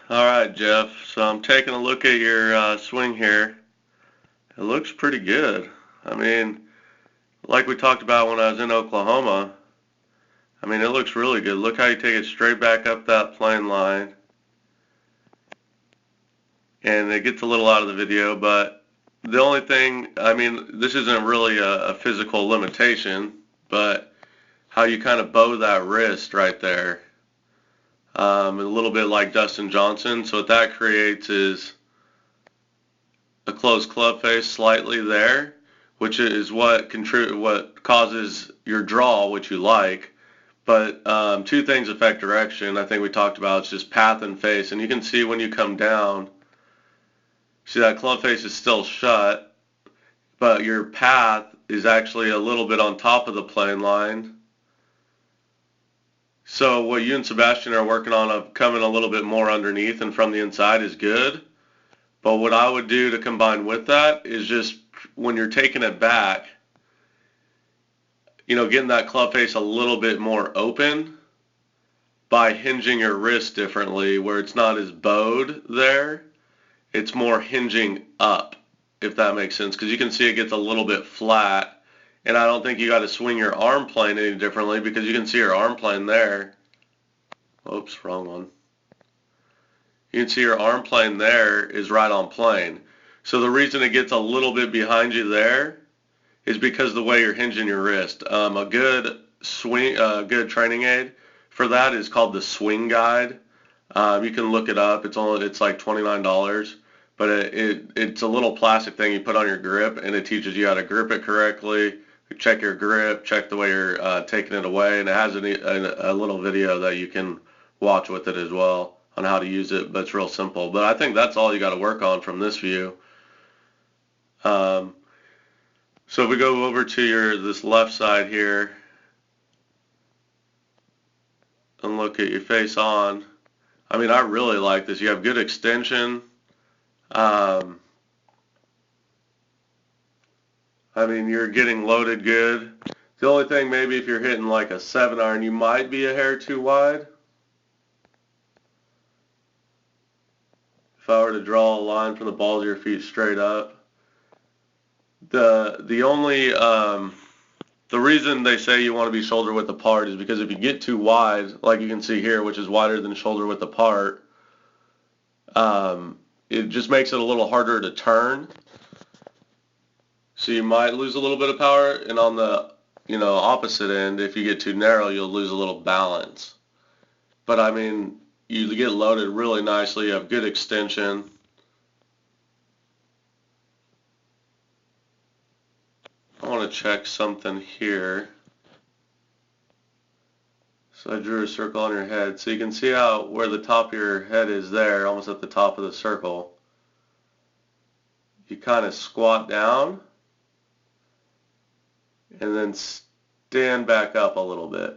All right, Jeff. So I'm taking a look at your swing here. It looks pretty good. I mean, like we talked about when I was in Oklahoma, I mean, it looks really good. Look how you take it straight back up that plane line. And it gets a little out of the video, but the only thing, I mean, this isn't really a physical limitation, but how you kind of bow that wrist right there. A little bit like Dustin Johnson. So what that creates is a closed club face slightly there, which is what causes your draw, which you like. But two things affect direction. I think we talked about it's just path and face, and you can see when you come down, see that club face is still shut, but your path is actually a little bit on top of the plane line. So what you and Sebastian are working on of coming a little bit more underneath and from the inside is good. But what I would do to combine with that is just when you're taking it back, getting that club face a little bit more open by hinging your wrist differently where it's not as bowed there. It's more hinging up, if that makes sense, because you can see it gets a little bit flat. And I don't think you got to swing your arm plane any differently because you can see your arm plane there. Oops, wrong one. You can see your arm plane there is right on plane. So the reason it gets a little bit behind you there is because of the way you're hinging your wrist. A good good training aid for that is called the Swing Guide. You can look it up. It's like $29, but it's a little plastic thing you put on your grip, and it teaches you how to grip it correctly. Check your grip, check the way you're taking it away, and it has a little video that you can watch with it as well on how to use it, but it's real simple. But I think that's all you got to work on from this view. So if we go over to this left side here and look at your face on, I mean, I really like this. You have good extension. I mean, you're getting loaded good. The only thing, maybe if you're hitting like a 7-iron, you might be a hair too wide. If I were to draw a line from the balls of your feet straight up. The only the reason they say you want to be shoulder width apart is because if you get too wide, like you can see here, which is wider than shoulder width apart, it just makes it a little harder to turn. So you might lose a little bit of power, and on the opposite end, if you get too narrow, you'll lose a little balance. But I mean, you get loaded really nicely. You have good extension. I want to check something here. So I drew a circle on your head. So you can see where the top of your head is there, almost at the top of the circle. You kind of squat down and then stand back up a little bit,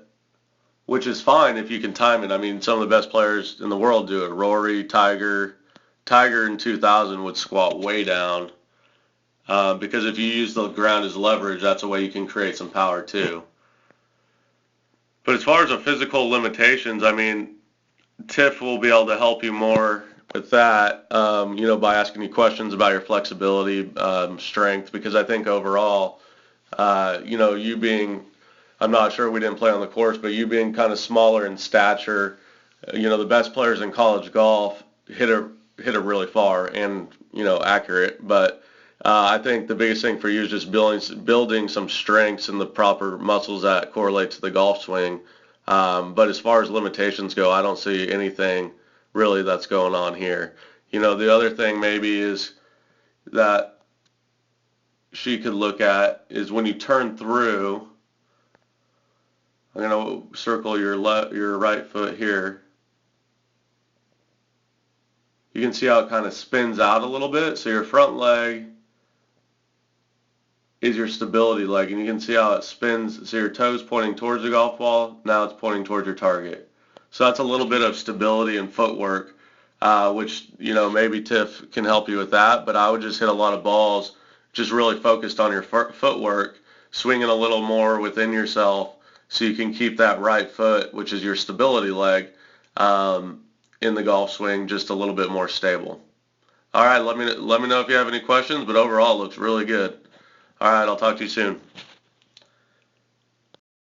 which is fine if you can time it. I mean, some of the best players in the world do it. Rory, Tiger in 2000 would squat way down because if you use the ground as leverage, that's a way you can create some power too. But as far as the physical limitations, I mean, Tiff will be able to help you more with that, by asking you questions about your flexibility, strength, because I think overall, you being, I'm not sure, we didn't play on the course, but you being kind of smaller in stature, the best players in college golf hit it really far and, accurate, but I think the biggest thing for you is just building some strengths and the proper muscles that correlate to the golf swing. But as far as limitations go, I don't see anything really that's going on here. The other thing maybe is that she could look at is when you turn through. I'm going to circle your right foot here. You can see how it kind of spins out a little bit. So your front leg is your stability leg, and you can see how it spins. So your toes pointing towards the golf ball, now it's pointing towards your target. So that's a little bit of stability and footwork, which, maybe Tiff can help you with that, but I would just hit a lot of balls, just really focused on your footwork, swinging a little more within yourself so you can keep that right foot, which is your stability leg, in the golf swing, just a little bit more stable. All right, let me know if you have any questions, but overall it looks really good. All right, I'll talk to you soon.